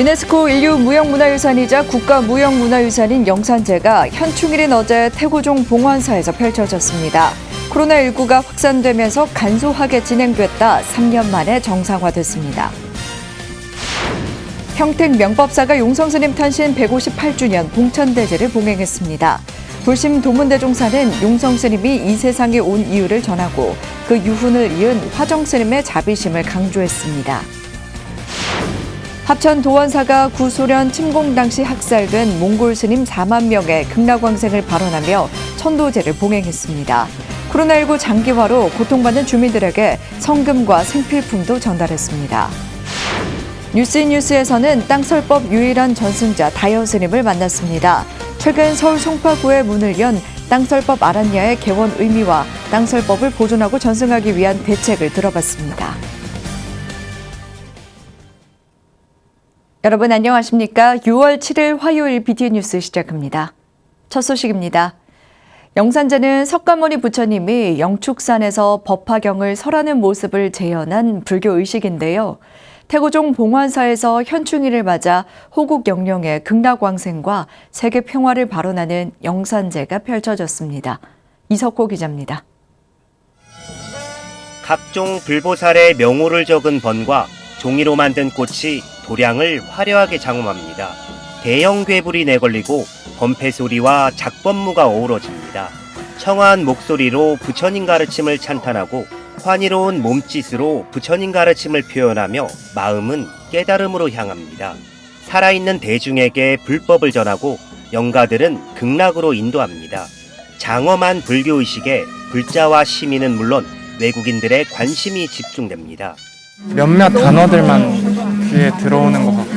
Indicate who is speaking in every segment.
Speaker 1: 유네스코 인류무형문화유산이자 국가무형문화유산인 영산제가 현충일인 어제 태고종 봉원사에서 펼쳐졌습니다. 코로나19가 확산되면서 간소하게 진행됐다 3년 만에 정상화됐습니다. 평택 명법사가 용성스님 탄신 158주년 봉천대제를 봉행했습니다. 불심 도문대종사는 용성스님이 이 세상에 온 이유를 전하고 그 유훈을 이은 화정스님의 자비심을 강조했습니다. 합천 도원사가 구소련 침공 당시 학살된 몽골 스님 4만 명의 극락왕생을 발언하며 천도제를 봉행했습니다. 코로나19 장기화로 고통받는 주민들에게 성금과 생필품도 전달했습니다. 뉴스인뉴스에서는 땅설법 유일한 전승자 다여 스님을 만났습니다. 최근 서울 송파구에 문을 연 땅설법 아란야의 개원 의미와 땅설법을 보존하고 전승하기 위한 대책을 들어봤습니다. 여러분 안녕하십니까? 6월 7일 화요일 BTN 뉴스 시작합니다. 첫 소식입니다. 영산제는 석가모니 부처님이 영축산에서 법화경을 설하는 모습을 재현한 불교 의식인데요. 태고종 봉환사에서 현충일을 맞아 호국 영령의 극락왕생과 세계 평화를 발언하는 영산제가 펼쳐졌습니다. 이석호 기자입니다.
Speaker 2: 각종 불보살의 명호를 적은 번과 종이로 만든 꽃이 도량을 화려하게 장엄합니다. 대형 괴물이 내걸리고 범패 소리와 작법무가 어우러집니다. 청아한 목소리로 부처님 가르침을 찬탄하고 환희로운 몸짓으로 부처님 가르침을 표현하며 마음은 깨달음으로 향합니다. 살아있는 대중에게 불법을 전하고 영가들은 극락으로 인도합니다. 장엄한 불교의식에 불자와 시민은 물론 외국인들의 관심이 집중됩니다.
Speaker 3: 몇몇 단어들만 귀에 들어오는 것 같고,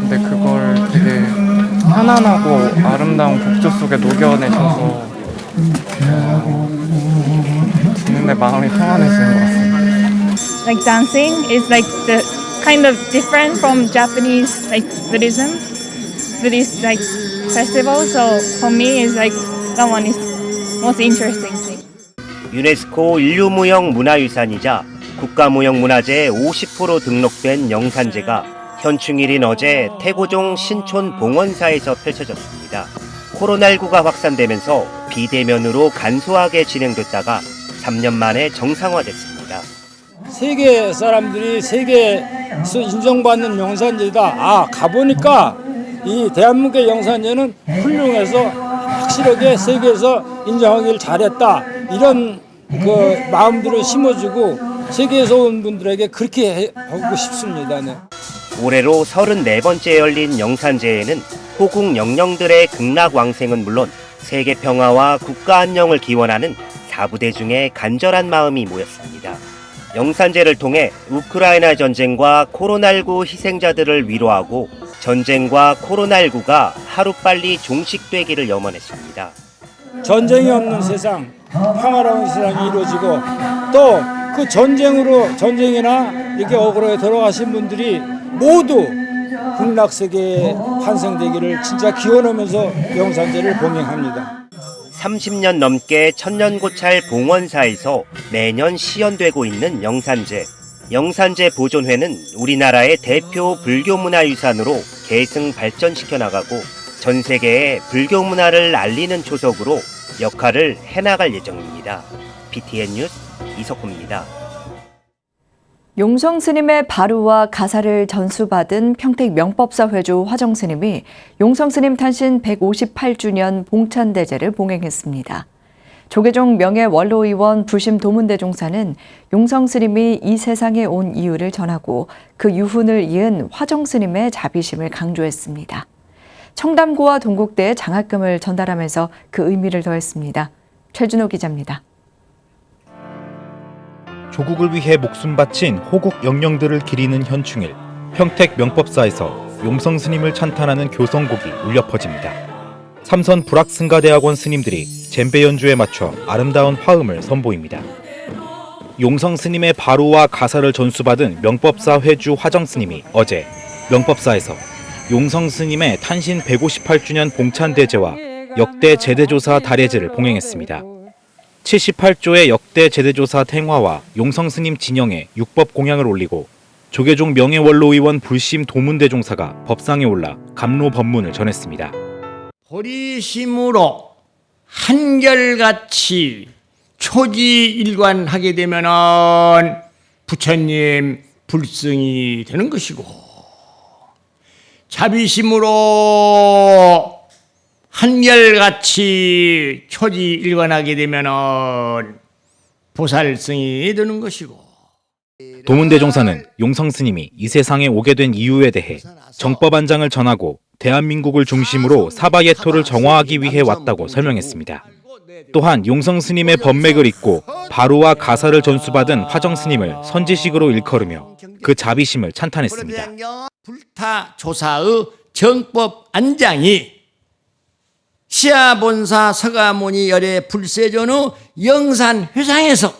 Speaker 3: 근데 그걸 되게 편안하고 아름다운 곡조 속에 녹여내셔서 듣는데 마음이 평안해지는 것 같습니다.
Speaker 4: Like dancing is like the kind of different from Japanese like Buddhist like festival. So for me, it's like that one is most interesting thing.
Speaker 2: 유네스코 인류무형 문화유산이자 국가무형문화재 50% 등록된 영산제가 현충일인 어제 태고종 신촌 봉원사에서 펼쳐졌습니다. 코로나19가 확산되면서 비대면으로 간소하게 진행됐다가 3년 만에 정상화됐습니다.
Speaker 5: 세계 사람들이 세계에서 인정받는 영산제다. 가보니까 이 대한민국의 영산제는 훌륭해서 확실하게 세계에서 인정하기를 잘했다. 이런 그 마음들을 심어주고 세계에서 온 분들에게 그렇게 하고 싶습니다. 네.
Speaker 2: 올해로 34번째 열린 영산제에는 호국 영령들의 극락왕생은 물론 세계 평화와 국가 안녕을 기원하는 사부대중의 간절한 마음이 모였습니다. 영산제를 통해 우크라이나 전쟁과 코로나19 희생자들을 위로하고 전쟁과 코로나19가 하루빨리 종식되기를 염원했습니다.
Speaker 5: 전쟁이 없는 세상, 평화로운 세상이 이루어지고 또 그 전쟁이나 이렇게 억울하게 돌아가신 분들이 모두 극락세계에 환생되기를 진짜 기원하면서 영산제를 봉행합니다.
Speaker 2: 30년 넘게 천년고찰 봉원사에서 매년 시연되고 있는 영산제. 영산제 보존회는 우리나라의 대표 불교문화유산으로 계승 발전시켜 나가고 전 세계에 불교문화를 알리는 초석으로 역할을 해나갈 예정입니다. BTN 뉴스 이석호입니다.
Speaker 1: 용성스님의 바루와 가사를 전수받은 평택 명법사 회주 화정스님이 용성스님 탄신 158주년 봉천대제를 봉행했습니다. 조계종 명예원로의원 불심 도문대종사는 용성스님이 이 세상에 온 이유를 전하고 그 유훈을 이은 화정스님의 자비심을 강조했습니다. 청담고와 동국대에 장학금을 전달하면서 그 의미를 더했습니다. 최준호 기자입니다.
Speaker 6: 조국을 위해 목숨 바친 호국 영령들을 기리는 현충일, 평택 명법사에서 용성 스님을 찬탄하는 교성곡이 울려 퍼집니다. 삼선 불학승가대학원 스님들이 젬베 연주에 맞춰 아름다운 화음을 선보입니다. 용성 스님의 바루와 가사를 전수받은 명법사 회주 화정 스님이 어제 명법사에서 용성 스님의 탄신 158주년 봉찬대제와 역대 제대조사 달예제를 봉행했습니다. 78조의 역대 제대조사 탱화와 용성 스님 진영에 육법 공양을 올리고 조계종 명예원로의원 불심 도문대종사가 법상에 올라 감로 법문을 전했습니다.
Speaker 7: 보리심으로 한결같이 초지일관하게 되면은 부처님 불승이 되는 것이고, 자비심으로 한결같이 초지일관하게 되면은 보살승이 되는 것이고.
Speaker 6: 도문대종사는 용성스님이 이 세상에 오게 된 이유에 대해 정법안장을 전하고 대한민국을 중심으로 사바예토를 정화하기 위해 왔다고 설명했습니다. 또한 용성스님의 법맥을 잇고 바로와 가사를 전수받은 화정스님을 선지식으로 일컬으며 그 자비심을 찬탄했습니다.
Speaker 7: 불타조사의 정법 안장이 시아본사 서가모니 열애 불세전의 영산회상에서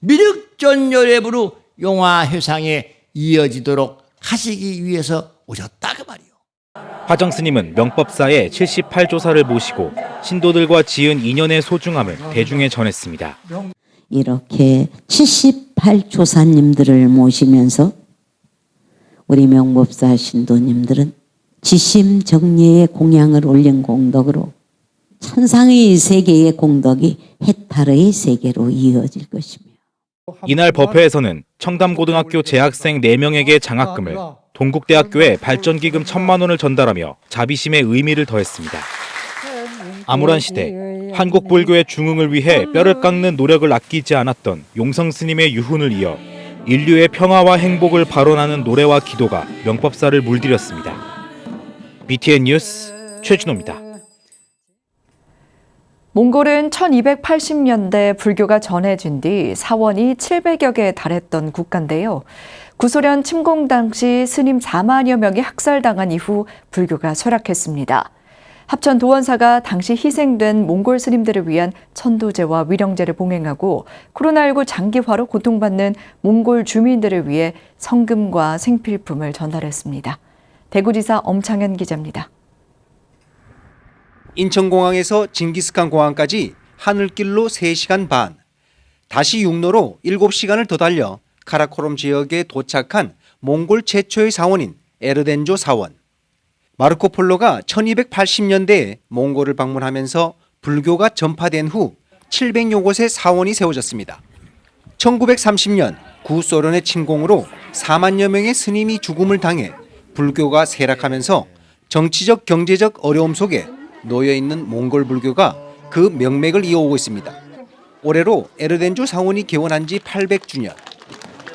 Speaker 7: 미륵전열애부로 용화회상에 이어지도록 하시기 위해서 오셨다 그 말이요.
Speaker 6: 화정스님은 명법사의 78조사를 모시고 신도들과 지은 인연의 소중함을 대중에 전했습니다.
Speaker 8: 이렇게 78조사님들을 모시면서 우리 명법사 신도님들은 지심정리의 공양을 올린 공덕으로 천상의 세계의 공덕이 해탈의 세계로 이어질 것입니다.
Speaker 6: 이날 법회에서는 청담고등학교 재학생 4명에게 장학금을, 동국대학교에 발전기금 1,000만 원을 전달하며 자비심의 의미를 더했습니다. 암울한 시대, 한국 불교의 중흥을 위해 뼈를 깎는 노력을 아끼지 않았던 용성스님의 유훈을 이어 인류의 평화와 행복을 발언하는 노래와 기도가 명법사를 물들였습니다. BTN 뉴스 최준호입니다.
Speaker 1: 몽골은 1280년대 불교가 전해진 뒤 사원이 700여 개에 달했던 국가인데요. 구소련 침공 당시 스님 4만여 명이 학살당한 이후 불교가 쇠락했습니다. 합천 도원사가 당시 희생된 몽골 스님들을 위한 천도제와 위령제를 봉행하고 코로나19 장기화로 고통받는 몽골 주민들을 위해 성금과 생필품을 전달했습니다. 대구지사 엄창현 기자입니다.
Speaker 9: 인천공항에서 징기스칸 공항까지 하늘길로 3시간 반, 다시 육로로 7시간을 더 달려 카라코롬 지역에 도착한 몽골 최초의 사원인 에르덴조 사원. 마르코폴로가 1280년대에 몽골을 방문하면서 불교가 전파된 후 700여 곳의 사원이 세워졌습니다. 1930년 구소련의 침공으로 4만여 명의 스님이 죽음을 당해 불교가 쇠락하면서 정치적 경제적 어려움 속에 놓여있는 몽골 불교가 그 명맥을 이어오고 있습니다. 올해로 에르덴조 사원이 개원한 지 800주년.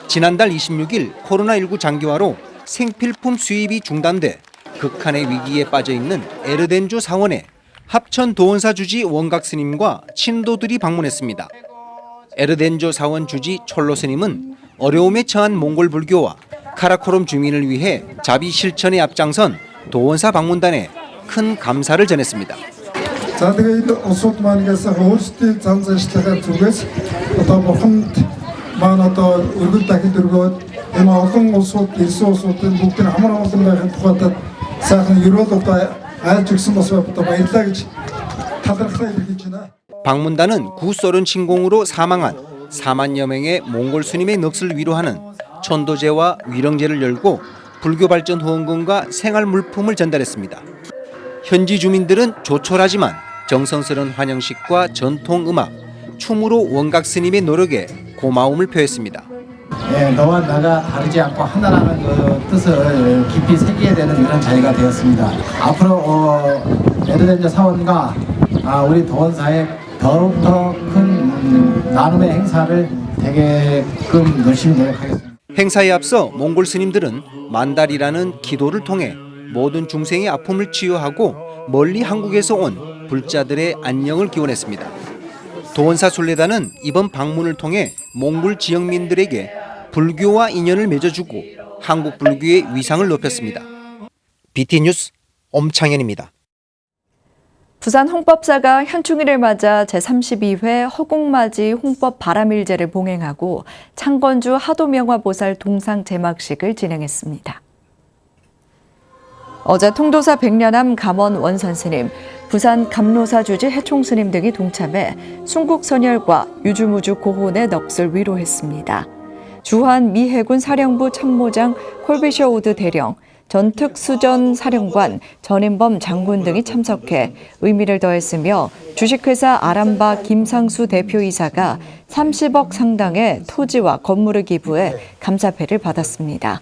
Speaker 9: 지난달 26일 코로나19 장기화로 생필품 수입이 중단돼 극한의 위기에 빠져있는 에르덴조 사원에 합천 도원사 주지 원각 스님과 신도들이 방문했습니다. 에르덴조 사원 주지 촐로 스님은 어려움에 처한 몽골 불교와 카라코롬 주민을 위해 자비 실천에 앞장선 도원사 방문단에 큰 감사를 전했습니다. 방문단은 구소련 침공으로 사망한 4만여 명의 몽골 스님의 넋을 위로하는 천도제와 위령제를 열고 불교 발전 후원금과 생활 물품을 전달했습니다. 현지 주민들은 조촐하지만 정성스러운 환영식과 전통 음악, 춤으로 원각 스님의 노력에 고마움을 표했습니다.
Speaker 10: 너와 나가 다르지 않고 하나라는 그 뜻을 깊이 새기게 되는 이런 자리가 되었습니다. 앞으로 에르덴조 사원과 우리 도원사에 더욱더 큰 나눔의 행사를 되게끔 열심히 노력하겠습니다.
Speaker 9: 행사에 앞서 몽골 스님들은 만달이라는 기도를 통해 모든 중생의 아픔을 치유하고 멀리 한국에서 온 불자들의 안녕을 기원했습니다. 도원사 순례단은 이번 방문을 통해 몽골 지역민들에게 불교와 인연을 맺어주고 한국 불교의 위상을 높였습니다. BTN 뉴스 엄창현입니다.
Speaker 1: 부산 홍법사가 현충일을 맞아 제32회 허공맞이 홍법 바람일제를 봉행하고 창건주 하도명화보살 동상 제막식을 진행했습니다. 어제 통도사 백년암 감원 원산스님, 부산 감로사 주지 해총스님 등이 동참해 순국선열과 유주무주 고혼의 넋을 위로했습니다. 주한 미 해군 사령부 참모장 콜비셔 우드 대령, 전 특수전 사령관 전인범 장군 등이 참석해 의미를 더했으며 주식회사 아람바 김상수 대표이사가 30억 상당의 토지와 건물을 기부해 감사패를 받았습니다.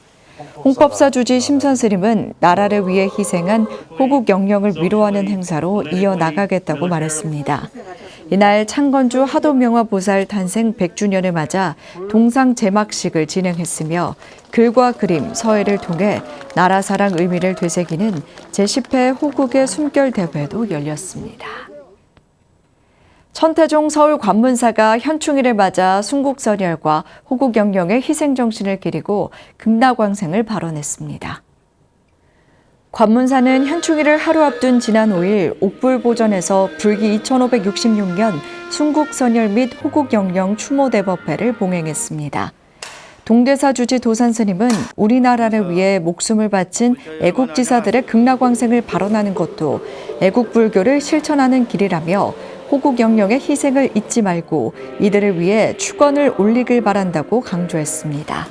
Speaker 1: 홍법사 주지 심선스님은 나라를 위해 희생한 호국 영령을 위로하는 행사로 이어나가겠다고 말했습니다. 이날 창건주 하도명화 보살 탄생 100주년을 맞아 동상 제막식을 진행했으며 글과 그림, 서예를 통해 나라 사랑 의미를 되새기는 제10회 호국의 숨결 대회도 열렸습니다. 천태종 서울 관문사가 현충일을 맞아 순국선열과 호국 영령의 희생정신을 기리고 극락왕생을 발언했습니다. 관문사는 현충일을 하루 앞둔 지난 5일 옥불보전에서 불기 2566년 순국선열 및 호국영령 추모대법회를 봉행했습니다. 동대사 주지 도산스님은 우리나라를 위해 목숨을 바친 애국지사들의 극락왕생을 발언하는 것도 애국불교를 실천하는 길이라며 호국영령의 희생을 잊지 말고 이들을 위해 축원을 올리길 바란다고 강조했습니다.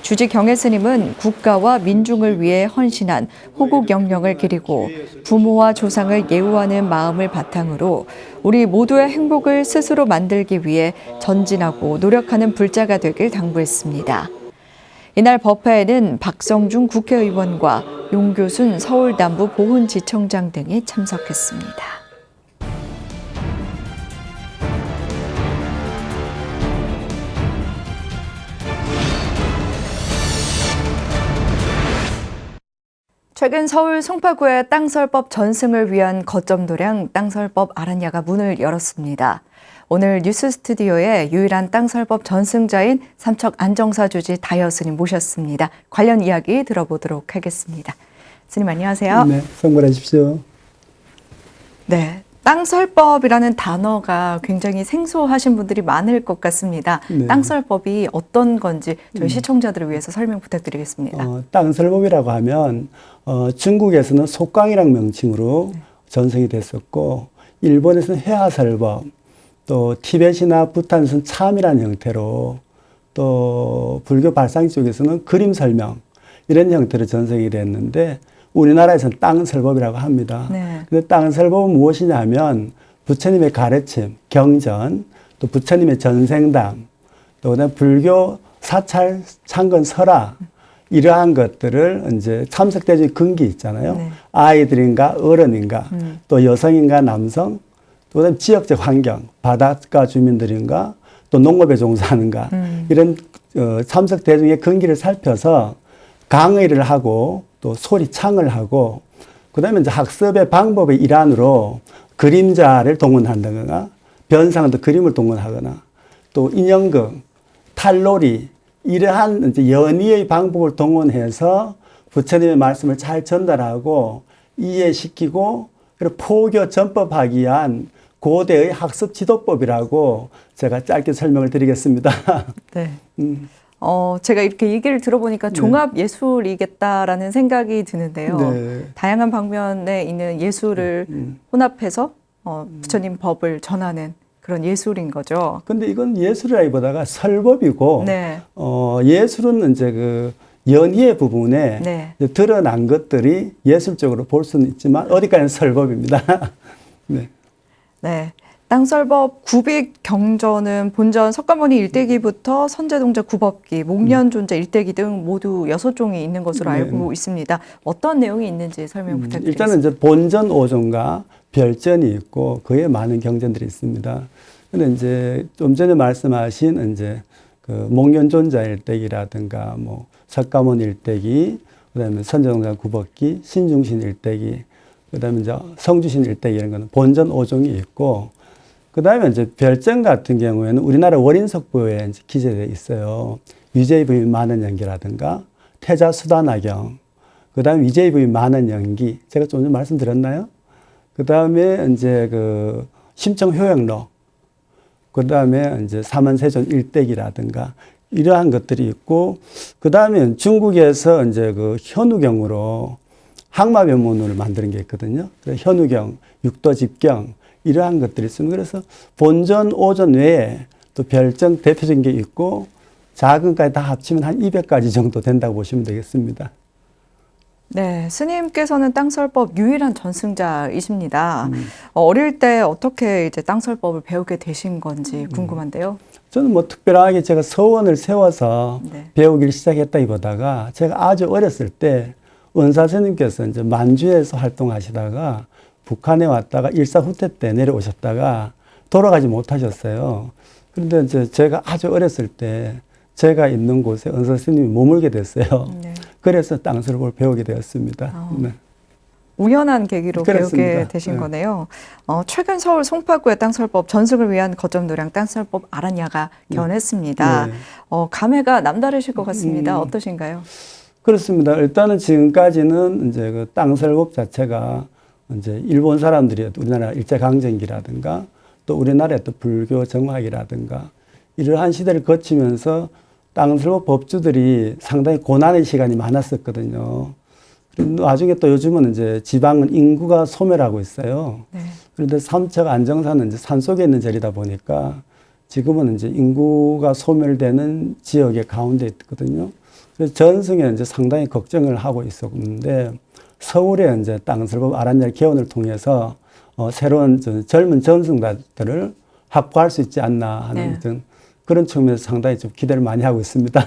Speaker 1: 주지 경혜스님은 국가와 민중을 위해 헌신한 호국영령을 기리고 부모와 조상을 예우하는 마음을 바탕으로 우리 모두의 행복을 스스로 만들기 위해 전진하고 노력하는 불자가 되길 당부했습니다. 이날 법회에는 박성중 국회의원과 용교순 서울남부 보훈지청장 등이 참석했습니다. 최근 서울 송파구의 땅설법 전승을 위한 거점 도량 땅설법 아란야가 문을 열었습니다. 오늘 뉴스 스튜디오에 유일한 땅설법 전승자인 삼척 안정사 주지 다여 스님 모셨습니다. 관련 이야기 들어보도록 하겠습니다. 스님 안녕하세요.
Speaker 11: 네, 성불하십시오.
Speaker 1: 네, 땅설법이라는 단어가 굉장히 생소하신 분들이 많을 것 같습니다.
Speaker 11: 네.
Speaker 1: 땅설법이 어떤 건지 저희 시청자들을 위해서 설명 부탁드리겠습니다.
Speaker 11: 땅설법이라고 하면 중국에서는 속강이라는 명칭으로 전승이 됐었고 일본에서는 회화설법, 또 티벳이나 부탄에서는 참이라는 형태로 또 불교 발상 쪽에서는 그림 설명 이런 형태로 전승이 됐는데 우리나라에서는 땅설법이라고 합니다.
Speaker 1: 네.
Speaker 11: 근데 땅설법은 무엇이냐면 부처님의 가르침, 경전, 또 부처님의 전생담, 또 그다음 불교 사찰, 창건, 설화 이러한 것들을 이제 참석대중 근기 있잖아요.
Speaker 1: 네.
Speaker 11: 아이들인가 어른인가 또 여성인가 남성 또 그다음 지역적 환경, 바닷가 주민들인가 또 농업에 종사하는가 이런 참석대중의 근기를 살펴서 강의를 하고 또 소리 창을 하고 그다음에 이제 학습의 방법의 일환으로 그림자를 동원한다거나 변상도 그림을 동원하거나 또 인형극, 탈놀이 이러한 이제 연의의 방법을 동원해서 부처님의 말씀을 잘 전달하고 이해시키고 그리고 포교 전법하기 위한 고대의 학습 지도법이라고 제가 짧게 설명을 드리겠습니다.
Speaker 1: 네. 제가 이렇게 얘기를 들어보니까 종합 예술이겠다라는 생각이 드는데요.
Speaker 11: 네.
Speaker 1: 다양한 방면에 있는 예술을 혼합해서 부처님 법을 전하는 그런 예술인 거죠.
Speaker 11: 근데 이건 예술이라기보다가 설법이고,
Speaker 1: 네.
Speaker 11: 예술은 이제 그 연희의 부분에
Speaker 1: 네.
Speaker 11: 이제 드러난 것들이 예술적으로 볼 수는 있지만 어디까지는 설법입니다. 네.
Speaker 1: 네. 땅설법 구빅 경전은 본전 석가모니 일대기부터 선제동자 구법기, 목련존자 일대기 등 모두 6종이 있는 것으로 알고 있습니다. 어떤 내용이 있는지 설명 부탁드리겠습니다.
Speaker 11: 일단은 이제 본전 5종과 별전이 있고 그에 많은 경전들이 있습니다. 근데 이제 좀 전에 말씀하신 이제 그 목련존자 일대기라든가 뭐 석가모니 일대기, 그다음에 선제동자 구법기, 신중신 일대기, 그다음에 이제 성주신 일대기 이런 거는 본전 5종이 있고 그 다음에 이제 별전 같은 경우에는 우리나라 원인석부에 이제 기재되어 있어요. 위제의부의 많은 연기라든가 태자수다나경, 그 다음에 위제의부의 많은 연기, 제가 좀 전에 말씀드렸나요? 그 다음에 이제 그 심청효영록, 그 다음에 이제 사만세존 일대기라든가 이러한 것들이 있고, 그 다음에 중국에서 이제 그 현우경으로 항마변문을 만드는 게 있거든요. 그래서 현우경, 육도집경, 이러한 것들이 있습니다. 그래서 본전, 오전 외에 또 별전 대표적인 게 있고 작은까지 다 합치면 한 200가지 정도 된다고 보시면 되겠습니다.
Speaker 1: 네, 스님께서는 땅설법 유일한 전승자이십니다. 어릴 때 어떻게 이제 땅설법을 배우게 되신 건지 궁금한데요.
Speaker 11: 저는 뭐 특별하게 제가 서원을 세워서
Speaker 1: 네.
Speaker 11: 배우기를 시작했다기보다가 제가 아주 어렸을 때 은사 스님께서 이제 만주에서 활동하시다가 북한에 왔다가 일사후퇴 때 내려오셨다가 돌아가지 못하셨어요. 그런데 이제 제가 아주 어렸을 때 제가 있는 곳에 은사 스님이 머물게 됐어요.
Speaker 1: 네.
Speaker 11: 그래서 땅설법을 배우게 되었습니다. 네.
Speaker 1: 우연한 계기로
Speaker 11: 그렇습니다.
Speaker 1: 배우게 되신
Speaker 11: 네.
Speaker 1: 거네요. 최근 서울 송파구의 땅설법 전승을 위한 거점도량 땅설법 아라냐가 개원했습니다.
Speaker 11: 네.
Speaker 1: 감회가 남다르실 것 같습니다. 어떠신가요?
Speaker 11: 그렇습니다. 일단은 지금까지는 이제 그 땅설법 자체가 이제 일본 사람들이 우리나라 일제강점기라든가 또 우리나라의 또 불교 정화기라든가 이러한 시대를 거치면서 땅설법 법주들이 상당히 고난의 시간이 많았었거든요. 나중에 또 요즘은 이제 지방은 인구가 소멸하고 있어요.
Speaker 1: 네.
Speaker 11: 그런데 삼척 안정사는 이제 산 속에 있는 절이다 보니까 지금은 이제 인구가 소멸되는 지역의 가운데 있거든요. 그래서 전승에 이제 상당히 걱정을 하고 있었는데 서울에 이제 땅설법 아라냐 개원을 통해서 새로운 젊은 전승자들을 확보할 수 있지 않나 하는
Speaker 1: 네.
Speaker 11: 그런 측면에서 상당히 좀 기대를 많이 하고 있습니다.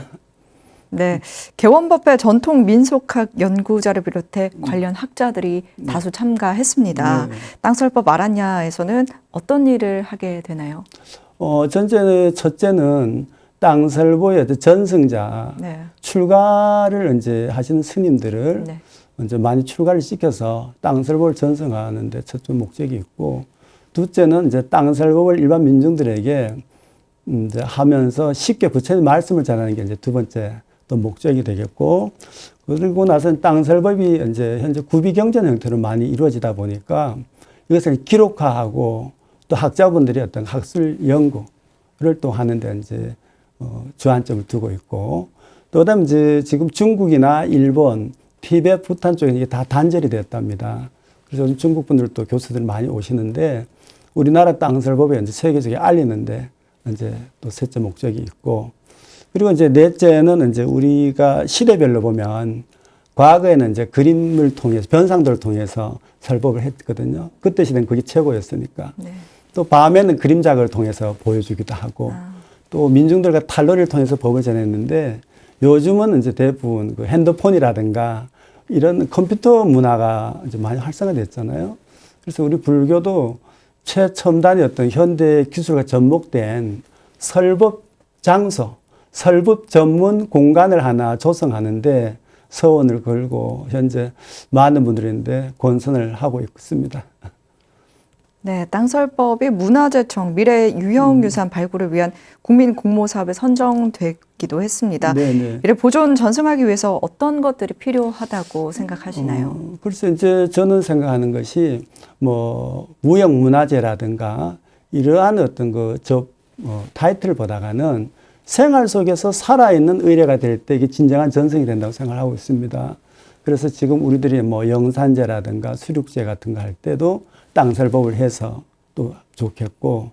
Speaker 1: 네, 개원법회 전통 민속학 연구자를 비롯해 관련 학자들이 다수 참가했습니다.
Speaker 11: 네.
Speaker 1: 땅설법 아라냐에서는 어떤 일을 하게 되나요?
Speaker 11: 첫째는 땅설보의 전승자
Speaker 1: 네.
Speaker 11: 출가를 이제 하시는 스님들을
Speaker 1: 네.
Speaker 11: 이제 많이 출가를 시켜서 땅설법을 전승하는데 첫째 목적이 있고, 둘째는 이제 땅설법을 일반 민중들에게 이제 하면서 쉽게 부처님 말씀을 전하는 게 이제 두 번째 또 목적이 되겠고, 그리고 나서는 땅설법이 이제 현재 구비경전 형태로 많이 이루어지다 보니까 이것을 기록화하고 또 학자분들이 어떤 학술 연구를 또 하는데 이제 주안점을 두고 있고, 또 그다음에 이제 지금 중국이나 일본, 티베트, 부탄 쪽에 이게 다 단절이 되었답니다. 그래서 중국 분들도 교수들 많이 오시는데 우리나라 땅설법에 이제 세계적으로 알리는데 이제 또 셋째 목적이 있고, 그리고 이제 넷째는 이제 우리가 시대별로 보면 과거에는 이제 그림을 통해서 변상도를 통해서 설법을 했거든요. 그때 시대는 그게 최고였으니까.
Speaker 1: 네.
Speaker 11: 또 밤에는 그림작을 통해서 보여주기도 하고, 또 민중들과 탈놀이를 통해서 법을 전했는데 요즘은 이제 대부분 그 핸드폰이라든가 이런 컴퓨터 문화가 이제 많이 활성화됐잖아요. 그래서 우리 불교도 최첨단의 어떤 현대 기술과 접목된 설법 장소, 설법 전문 공간을 하나 조성하는데 서원을 걸고 현재 많은 분들인데 권선을 하고 있습니다.
Speaker 1: 네, 땅설법이 문화재청 미래 유형유산 발굴을 위한 국민 공모 사업에 선정되기도 했습니다.
Speaker 11: 네네.
Speaker 1: 이를 보존 전승하기 위해서 어떤 것들이 필요하다고 생각하시나요?
Speaker 11: 글쎄 이제 저는 생각하는 것이 뭐 무형 문화재라든가 이러한 어떤 타이틀보다는 생활 속에서 살아있는 의례가 될 때 이게 진정한 전승이 된다고 생각하고 있습니다. 그래서 지금 우리들이 뭐 영산제라든가 수륙제 같은 거 할 때도 땅설법을 해서 또 좋겠고,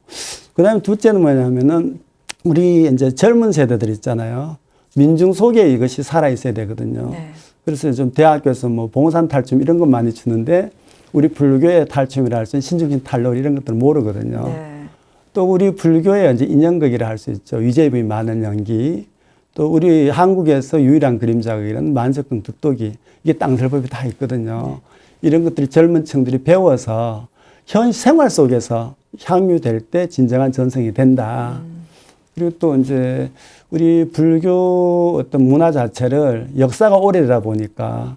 Speaker 11: 그 다음에 둘째는 뭐냐면은 우리 이제 젊은 세대들 있잖아요. 민중 속에 이것이 살아있어야 되거든요.
Speaker 1: 네.
Speaker 11: 그래서 좀 대학교에서 뭐 봉산 탈춤 이런 것 많이 주는데 우리 불교의 탈춤이라 할 수 있는 신중신 탈놀이 이런 것들 모르거든요.
Speaker 1: 네.
Speaker 11: 또 우리 불교의 이제 인연극이라 할 수 있죠. 위제부의 많은 연기. 또 우리 한국에서 유일한 그림자극이라는 만석궁 득도기. 이게 땅설법이 다 있거든요. 이런 것들이 젊은 층들이 배워서 현 생활 속에서 향유될 때 진정한 전승이 된다. 그리고 또 이제 우리 불교 어떤 문화 자체를 역사가 오래되다 보니까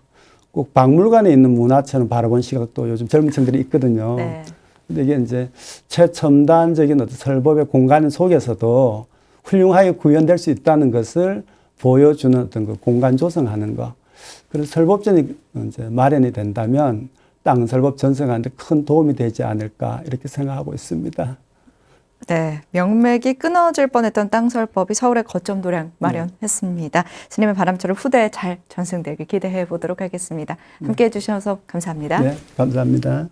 Speaker 11: 꼭 박물관에 있는 문화처럼 바라본 시각도 요즘 젊은 층들이 있거든요.
Speaker 1: 네.
Speaker 11: 근데 이게 이제 최첨단적인 어떤 설법의 공간 속에서도 훌륭하게 구현될 수 있다는 것을 보여주는 어떤 그 공간 조성하는 거. 그래서 설법전이 이제 마련이 된다면 땅설법 전승하는 데 큰 도움이 되지 않을까 이렇게 생각하고 있습니다.
Speaker 1: 네, 명맥이 끊어질 뻔했던 땅설법이 서울의 거점도량 마련했습니다. 스님의 바람처럼 후대에 잘 전승되길 기대해 보도록 하겠습니다. 함께해 주셔서 감사합니다.
Speaker 11: 네, 감사합니다.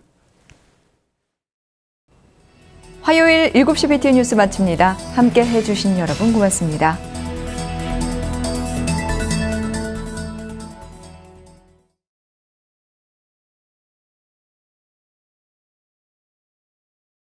Speaker 1: 화요일 7시 BTN 뉴스 마칩니다. 함께해 주신 여러분 고맙습니다.